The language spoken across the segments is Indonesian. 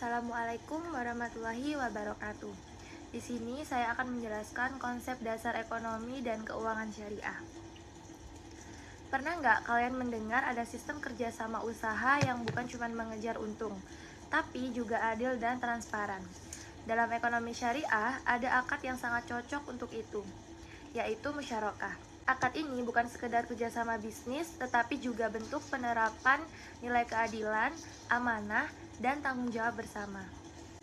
Assalamualaikum warahmatullahi wabarakatuh. Di sini saya akan menjelaskan konsep dasar ekonomi dan keuangan syariah. Pernah nggak kalian mendengar ada sistem kerjasama usaha yang bukan cuma mengejar untung, tapi juga adil dan transparan? Dalam ekonomi syariah, ada akad yang sangat cocok untuk itu, yaitu musyarakah. Akad ini bukan sekedar kerjasama bisnis, tetapi juga bentuk penerapan nilai keadilan, amanah, dan tanggung jawab bersama.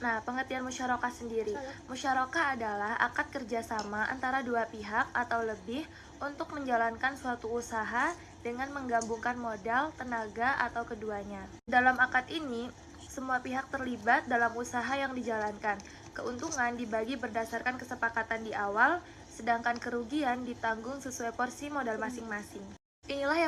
Nah, pengertian musyarakah sendiri. Musyarakah adalah akad kerjasama antara dua pihak atau lebih untuk menjalankan suatu usaha dengan menggabungkan modal, tenaga, atau keduanya. Dalam akad ini, semua pihak terlibat dalam usaha yang dijalankan. Keuntungan dibagi berdasarkan kesepakatan di awal, sedangkan kerugian ditanggung sesuai porsi modal masing-masing. Inilah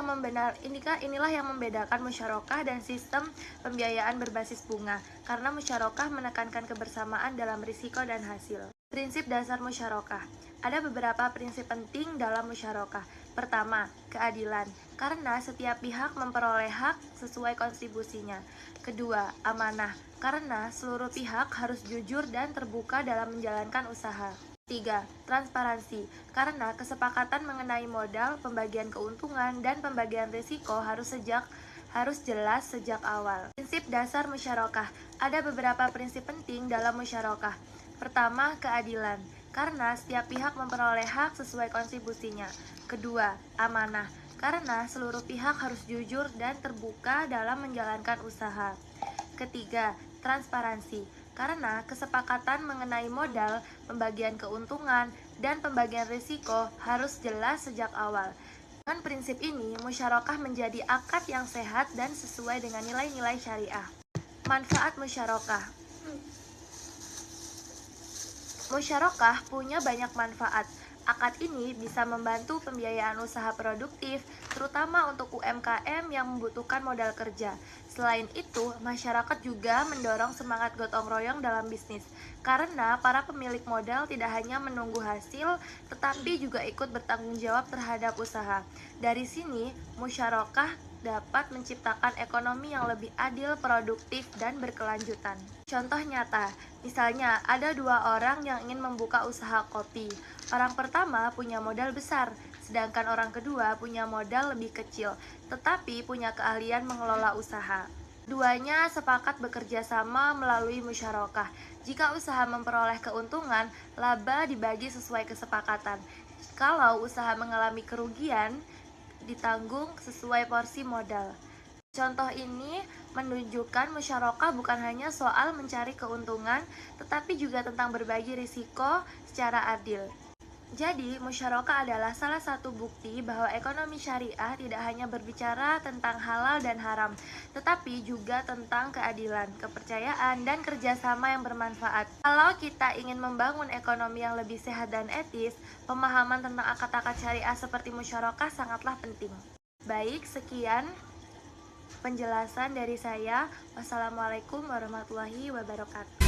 yang membedakan musyarakah dan sistem pembiayaan berbasis bunga, karena musyarakah menekankan kebersamaan dalam risiko dan hasil. Prinsip dasar musyarakah. Ada beberapa prinsip penting dalam musyarakah. Pertama, keadilan, karena setiap pihak memperoleh hak sesuai kontribusinya. Kedua, amanah, karena seluruh pihak harus jujur dan terbuka dalam menjalankan usaha. 3. Transparansi, karena kesepakatan mengenai modal, pembagian keuntungan, dan pembagian risiko harus jelas sejak awal. Prinsip dasar musyarakah. Ada beberapa prinsip penting dalam musyarakah. Pertama, keadilan, karena setiap pihak memperoleh hak sesuai kontribusinya. Kedua, amanah, karena seluruh pihak harus jujur dan terbuka dalam menjalankan usaha. Ketiga, transparansi, karena kesepakatan mengenai modal, pembagian keuntungan, dan pembagian risiko harus jelas sejak awal. Dengan prinsip ini, musyarakah menjadi akad yang sehat dan sesuai dengan nilai-nilai syariah. Manfaat musyarakah. Musyarakah punya banyak manfaat. Akad ini bisa membantu pembiayaan usaha produktif, terutama untuk UMKM yang membutuhkan modal kerja. Selain itu, masyarakat juga mendorong semangat gotong royong dalam bisnis, karena para pemilik modal tidak hanya menunggu hasil, tetapi juga ikut bertanggung jawab terhadap usaha. Dari sini, musyarakah dapat menciptakan ekonomi yang lebih adil, produktif, dan berkelanjutan. Contoh nyata, misalnya ada dua orang yang ingin membuka usaha kopi. Orang pertama punya modal besar, sedangkan orang kedua punya modal lebih kecil, tetapi punya keahlian mengelola usaha. Duanya sepakat bekerja sama melalui musyarakah. Jika usaha memperoleh keuntungan, laba dibagi sesuai kesepakatan. Kalau usaha mengalami kerugian, ditanggung sesuai porsi modal. Contoh ini menunjukkan musyarakah bukan hanya soal mencari keuntungan, tetapi juga tentang berbagi risiko secara adil. Jadi, musyarakah adalah salah satu bukti bahwa ekonomi syariah tidak hanya berbicara tentang halal dan haram, tetapi juga tentang keadilan, kepercayaan, dan kerjasama yang bermanfaat. Kalau kita ingin membangun ekonomi yang lebih sehat dan etis, pemahaman tentang akad-akad syariah seperti musyarakah sangatlah penting. Baik, sekian penjelasan dari saya. Wassalamualaikum warahmatullahi wabarakatuh.